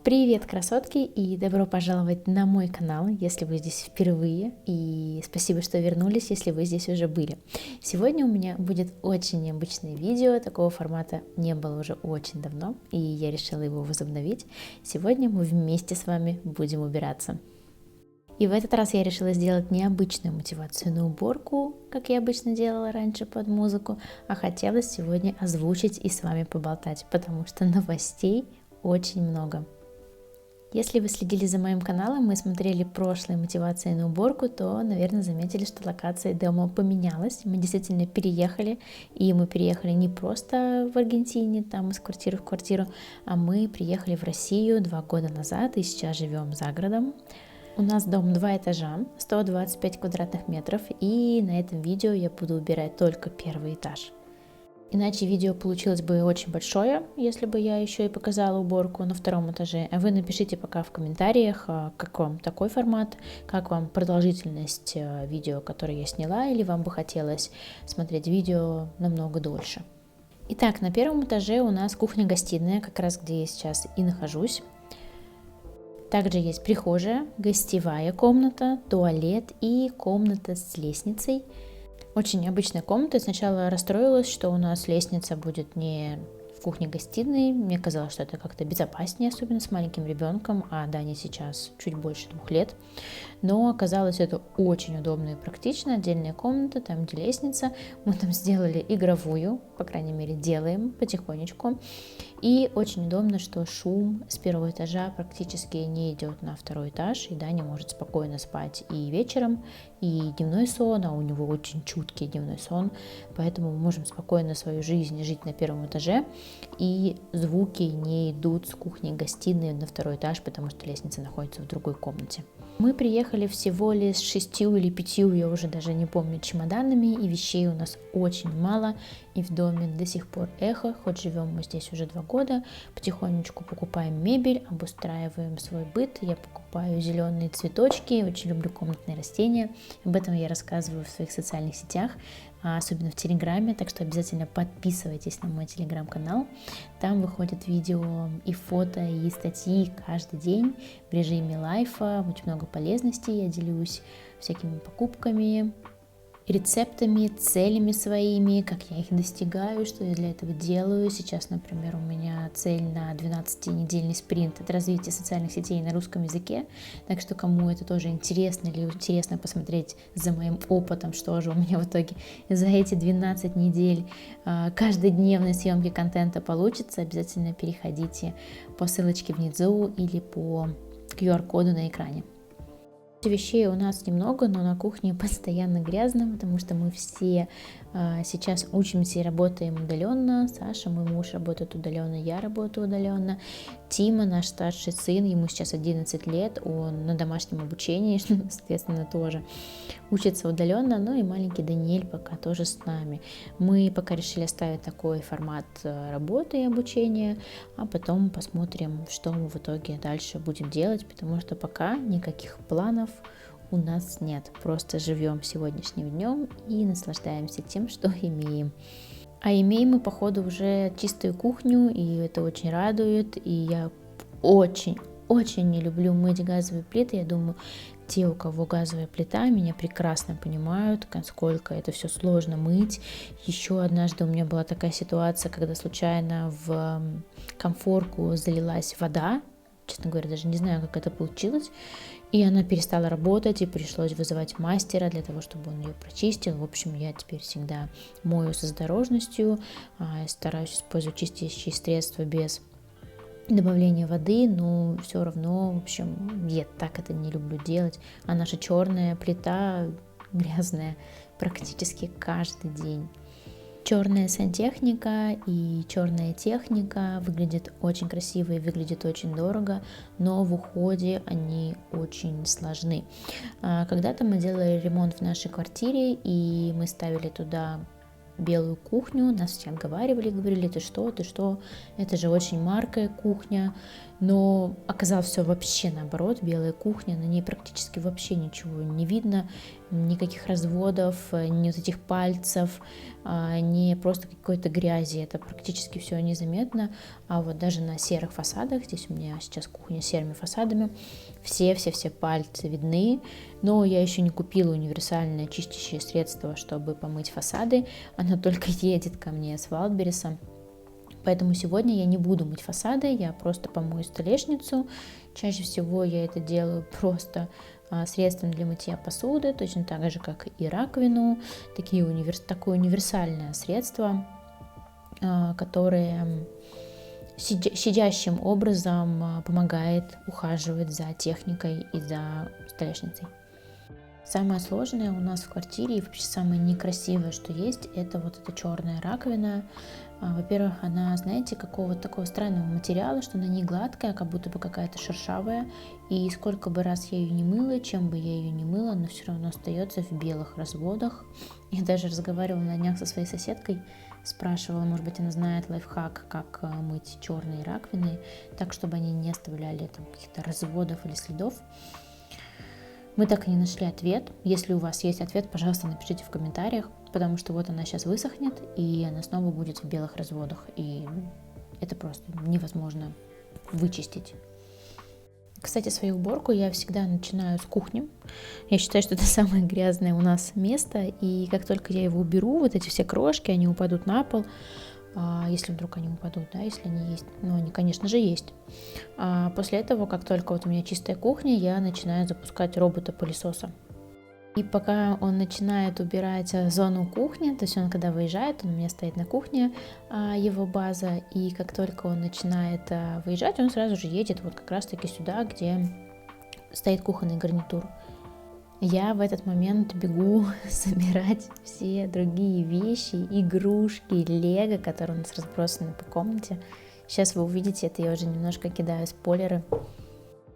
Привет, красотки, и добро пожаловать на мой канал, если вы здесь впервые, и спасибо, что вернулись, если вы здесь уже были. Сегодня у меня будет очень необычное видео, такого формата не было уже очень давно, и я решила его возобновить. Сегодня мы вместе с вами будем убираться. И в этот раз я решила сделать необычную мотивационную уборку, как я обычно делала раньше под музыку, а хотелось сегодня озвучить и с вами поболтать, потому что новостей очень много. Если вы следили за моим каналом и смотрели прошлую мотивационную уборку, то, наверное, заметили, что локация дома поменялась. Мы действительно переехали, и мы переехали не просто в Аргентине, там из квартиры в квартиру, а мы приехали в Россию 2 года назад и сейчас живем за городом. У нас дом 2 этажа, 125 квадратных метров, и на этом видео я буду убирать только первый этаж. Иначе видео получилось бы очень большое, если бы я еще и показала уборку на 2 этаже. А вы напишите пока в комментариях, как вам такой формат, как вам продолжительность видео, которое я сняла, или вам бы хотелось смотреть видео намного дольше. Итак, на 1 этаже у нас кухня-гостиная, как раз где я сейчас и нахожусь. Также есть прихожая, гостевая комната, туалет и комната с лестницей. Очень необычная комната. Я сначала расстроилась, что у нас лестница будет не в кухне-гостиной. Мне казалось, что это как-то безопаснее, особенно с маленьким ребенком, а Дане сейчас чуть больше 2 лет. Но оказалось, это очень удобно и практично. Отдельная комната, там где лестница. Мы там сделали игровую, по крайней мере, делаем потихонечку. И очень удобно, что шум с 1 этажа практически не идет на 2 этаж, и Даня может спокойно спать и вечером, и дневной сон, а у него очень чуткий дневной сон, поэтому мы можем спокойно свою жизнь жить на 1 этаже, и звуки не идут с кухни-гостиной на 2 этаж, потому что лестница находится в другой комнате. Мы приехали всего лишь с 6 или 5, я уже даже не помню, чемоданами, и вещей у нас очень мало, и в доме до сих пор эхо, хоть живем мы здесь уже 2 года, потихонечку покупаем мебель, обустраиваем свой быт, я покупаю зеленые цветочки, очень люблю комнатные растения, об этом я рассказываю в своих социальных сетях, особенно в Телеграме, так что обязательно подписывайтесь на мой Телеграм-канал, там выходят видео и фото, и статьи каждый день в режиме лайфа, очень много полезностей, я делюсь всякими покупками, рецептами, целями своими, как я их достигаю, что я для этого делаю. Сейчас, например, у меня цель на 12-недельный спринт, это развитие социальных сетей на русском языке, так что кому это тоже интересно или интересно посмотреть за моим опытом, что же у меня в итоге за эти 12 недель каждодневной съемки контента получится, обязательно переходите по ссылочке внизу или по QR-коду на экране. Вещей у нас немного, но на кухне постоянно грязно, потому что мы все сейчас учимся и работаем удаленно. Саша, мой муж, работает удаленно, я работаю удаленно. Тима, наш старший сын, ему сейчас 11 лет, он на домашнем обучении, соответственно, тоже учится удаленно, ну и маленький Даниэль пока тоже с нами. Мы пока решили оставить такой формат работы и обучения, а потом посмотрим, что мы в итоге дальше будем делать, потому что пока никаких планов у нас нет, просто живем сегодняшним днем и наслаждаемся тем, что имеем. А имеем мы, походу, уже чистую кухню, и это очень радует, и я очень не люблю мыть газовые плиты, я думаю, те, у кого газовая плита, меня прекрасно понимают, насколько это все сложно мыть. Еще однажды у меня была такая ситуация, когда случайно в конфорку залилась вода, честно говоря, даже не знаю, как это получилось, и она перестала работать, и пришлось вызывать мастера для того, чтобы он ее прочистил. В общем, я теперь всегда мою с осторожностью, стараюсь использовать чистящие средства без добавления воды, но все равно, в общем, я так это не люблю делать. А наша черная плита грязная практически каждый день. Черная сантехника и черная техника выглядят очень красиво и выглядят очень дорого, но в уходе они очень сложны. Когда-то мы делали ремонт в нашей квартире, и мы ставили туда белую кухню, нас все отговаривали, говорили, ты что, это же очень маркая кухня, Но оказалось все вообще наоборот. Белая кухня, на ней практически вообще ничего не видно, никаких разводов, ни вот этих пальцев, не просто какой-то грязи, это практически все незаметно. А вот даже на серых фасадах, здесь у меня сейчас кухня с серыми фасадами, все пальцы видны. Но я еще не купила универсальное чистящее средство, чтобы помыть фасады, оно только едет ко мне с Вайлдберриса. Поэтому сегодня я не буду мыть фасады, я просто помою столешницу. Чаще всего я это делаю просто средством для мытья посуды, точно так же, как и раковину. Такое универсальное средство, которое щадящим образом помогает ухаживать за техникой и за столешницей. Самое сложное у нас в квартире и вообще самое некрасивое, что есть, это вот эта черная раковина. Во-первых, она, знаете, какого-то такого странного материала, что она не гладкая, как будто бы какая-то шершавая. И сколько бы раз я ее не мыла, чем бы я ее не мыла, она все равно остается в белых разводах. Я даже разговаривала на днях со своей соседкой, спрашивала, может быть, она знает лайфхак, как мыть черные раковины, так, чтобы они не оставляли там каких-то разводов или следов. Мы так и не нашли ответ. Если у вас есть ответ, пожалуйста, напишите в комментариях, потому что вот она сейчас высохнет, и она снова будет в белых разводах, и это просто невозможно вычистить. Кстати, свою уборку я всегда начинаю с кухни. Я считаю, что это самое грязное у нас место, и как только я его уберу, вот эти все крошки, они упадут на пол, если вдруг они упадут, да, если они есть, но они, конечно же, есть. После этого, как только вот у меня чистая кухня, я начинаю запускать робота-пылесоса. И пока он начинает убирать зону кухни, то есть он когда выезжает, он у меня стоит на кухне, его база, и как только он начинает выезжать, он сразу же едет вот как раз-таки сюда, где стоит кухонный гарнитур. Я в этот момент бегу собирать все другие вещи, игрушки, лего, которые у нас разбросаны по комнате. Сейчас вы увидите, это я уже немножко кидаю спойлеры.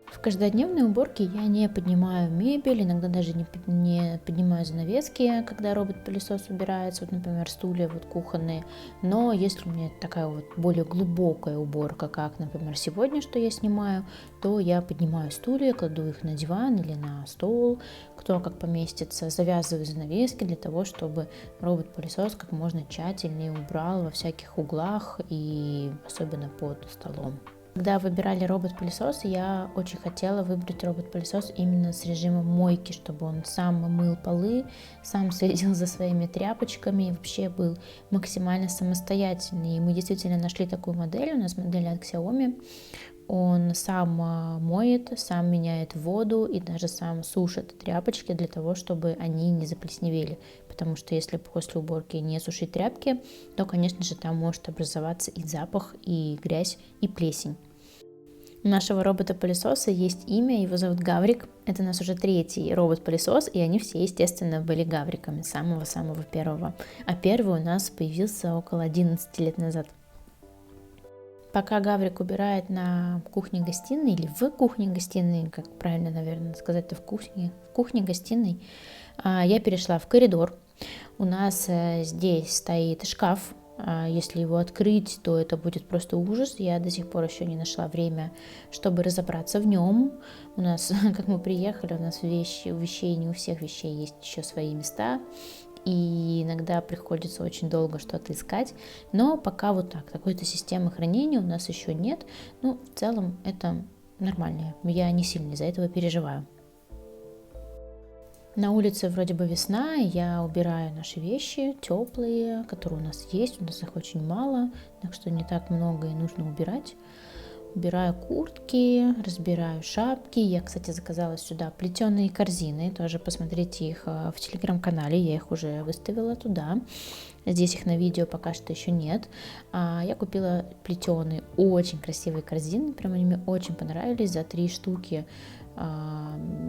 В каждодневной уборке я не поднимаю мебель, иногда даже не поднимаю занавески, когда робот-пылесос убирается, вот, например, стулья вот кухонные. Но если у меня такая вот более глубокая уборка, как, например, сегодня, что я снимаю, то я поднимаю стулья, кладу их на диван или на стол, кто как поместится, завязываю занавески для того, чтобы робот-пылесос как можно тщательнее убрал во всяких углах и особенно под столом. Когда выбирали робот-пылесос, я очень хотела выбрать робот-пылесос именно с режимом мойки, чтобы он сам мыл полы, сам следил за своими тряпочками и вообще был максимально самостоятельный. И мы действительно нашли такую модель, у нас модель от Xiaomi. Он сам моет, сам меняет воду и даже сам сушит тряпочки для того, чтобы они не заплесневели. Потому что если после уборки не сушить тряпки, то, конечно же, там может образоваться и запах, и грязь, и плесень. У нашего робота-пылесоса есть имя, его зовут Гаврик. Это у нас уже третий робот-пылесос, и они все, естественно, были Гавриками, самого-самого первого. А первый у нас появился около 11 лет назад. Пока Гаврик убирает на кухне-гостиной или в кухне-гостиной, как правильно, наверное, сказать-то, в кухне-гостиной, я перешла в коридор. У нас здесь стоит шкаф. Если его открыть, то это будет просто ужас. Я до сих пор еще не нашла время, чтобы разобраться в нем. У нас, как мы приехали, у нас у вещей, не у всех вещей есть еще свои места. И иногда приходится очень долго что-то искать. Но пока вот так, какой-то системы хранения у нас еще нет. Ну, в целом это нормально. Я не сильно из-за этого переживаю. На улице вроде бы весна, и я убираю наши вещи теплые, которые у нас есть. У нас их очень мало, так что не так много и нужно убирать. Убираю куртки, разбираю шапки. Я, кстати, заказала сюда плетеные корзины. Тоже посмотрите их в телеграм-канале. Я их уже выставила туда. Здесь их на видео пока что еще нет. Я купила плетеные, очень красивые корзины. Прям они мне очень понравились. За 3 штуки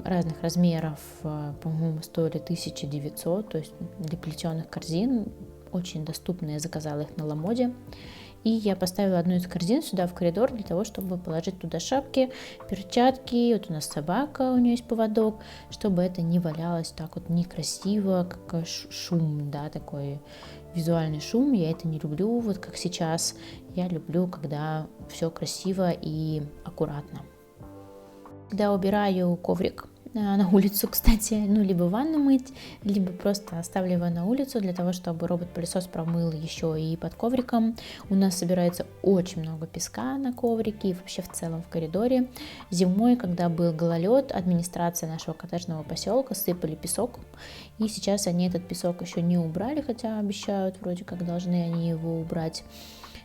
разных размеров, по-моему, стоили 1900. То есть для плетеных корзин очень доступные. Я заказала их на Ламоде. И я поставила одну из корзин сюда в коридор для того, чтобы положить туда шапки, перчатки. Вот у нас собака, у нее есть поводок, чтобы это не валялось так вот некрасиво, как шум, да, такой визуальный шум. Я это не люблю, вот как сейчас. Я люблю, когда все красиво и аккуратно. Когда убираю коврик на улицу, кстати, либо ванну мыть, либо просто оставлю его на улицу для того, чтобы робот-пылесос промыл еще и под ковриком. У нас собирается очень много песка на коврике и вообще в целом в коридоре. Зимой, когда был гололед, администрация нашего коттеджного поселка сыпали песок, и сейчас они этот песок еще не убрали, хотя обещают, вроде как должны они его убрать.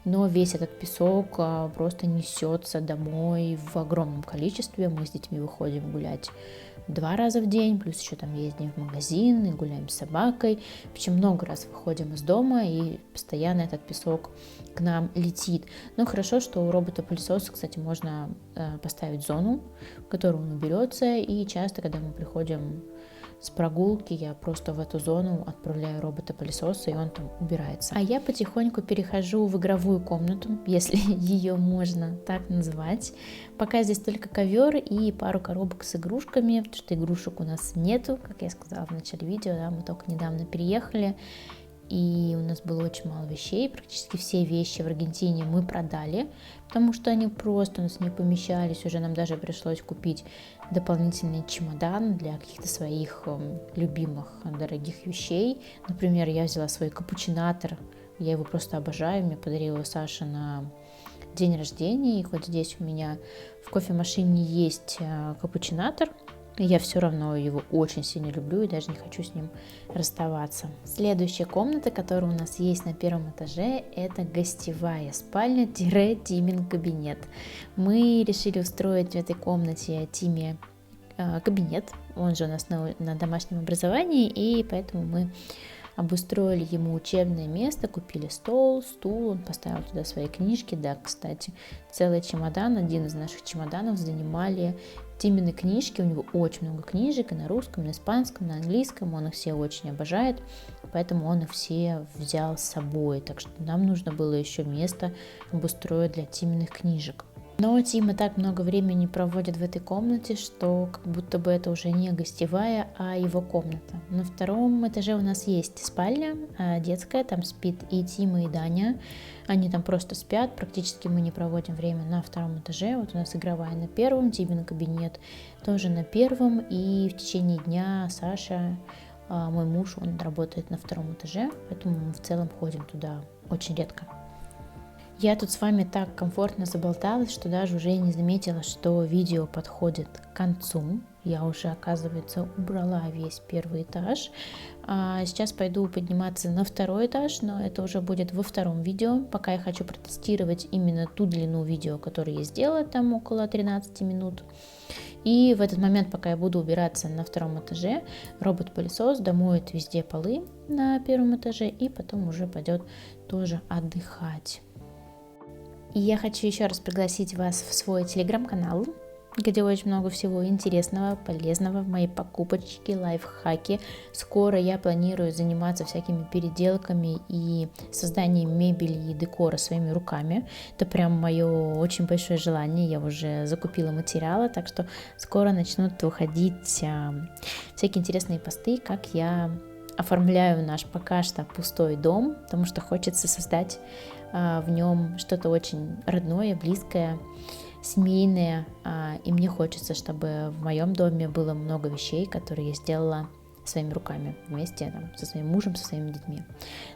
Но весь этот песок просто несется домой в огромном количестве. Мы с детьми выходим гулять 2 раза в день, плюс еще там ездим в магазин и гуляем с собакой. Причем много раз выходим из дома, и постоянно этот песок к нам летит. Но хорошо, что у робота-пылесоса, кстати, можно поставить зону, в которую он уберется, и часто, когда мы приходим с прогулки, я просто в эту зону отправляю робота-пылесоса, и он там убирается. А я потихоньку перехожу в игровую комнату, если ее можно так назвать. Пока здесь только ковер и пару коробок с игрушками, потому что игрушек у нас нету, как я сказала в начале видео, да, мы только недавно переехали, и у нас было очень мало вещей, практически все вещи в Аргентине мы продали, потому что они просто у нас не помещались, уже нам даже пришлось купить дополнительный чемодан для каких-то своих любимых дорогих вещей. Например, я взяла свой капучинатор, я его просто обожаю, мне подарила Саша на день рождения, и хоть здесь у меня в кофемашине есть капучинатор, я все равно его очень сильно люблю и даже не хочу с ним расставаться. Следующая комната, которая у нас есть на первом этаже, это гостевая спальня-Тимин кабинет. Мы решили устроить в этой комнате Тиме кабинет, он же у нас на домашнем образовании, и поэтому мы обустроили ему учебное место, купили стол, стул, он поставил туда свои книжки. Да, кстати, целый чемодан, один из наших чемоданов занимали Тимины книжки, у него очень много книжек и на русском, и на испанском, на английском, он их все очень обожает, поэтому он их все взял с собой, так что нам нужно было еще место обустроить для Тиминых книжек. Но Тима так много времени проводит в этой комнате, что как будто бы это уже не гостевая, а его комната. На втором этаже у нас есть спальня детская, там спит и Тима, и Даня. Они там просто спят, практически мы не проводим время на втором этаже. Вот у нас игровая на первом, Тимин кабинет тоже на первом, и в течение дня Саша, мой муж, он работает на втором этаже, поэтому мы в целом ходим туда очень редко. Я тут с вами так комфортно заболталась, что даже уже не заметила, что видео подходит к концу. Я уже, оказывается, убрала весь первый этаж. Сейчас пойду подниматься на второй этаж, но это уже будет во втором видео. Пока я хочу протестировать именно ту длину видео, которую я сделала, там около 13 минут. И в этот момент, пока я буду убираться на втором этаже, робот-пылесос домоет везде полы на первом этаже и потом уже пойдет тоже отдыхать. И я хочу еще раз пригласить вас в свой телеграм-канал, где очень много всего интересного, полезного, мои покупочки, лайфхаки. Скоро я планирую заниматься всякими переделками и созданием мебели и декора своими руками. Это прям мое очень большое желание, я уже закупила материалы, так что скоро начнут выходить всякие интересные посты, как я оформляю наш пока что пустой дом, потому что хочется создать в нем что-то очень родное, близкое, семейное, и мне хочется, чтобы в моем доме было много вещей, которые я сделала своими руками вместе со своим мужем, со своими детьми.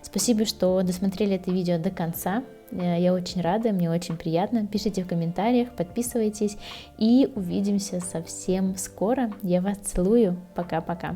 Спасибо, что досмотрели это видео до конца. Я очень рада, мне очень приятно. Пишите в комментариях, подписывайтесь и увидимся совсем скоро. Я вас целую. Пока-пока.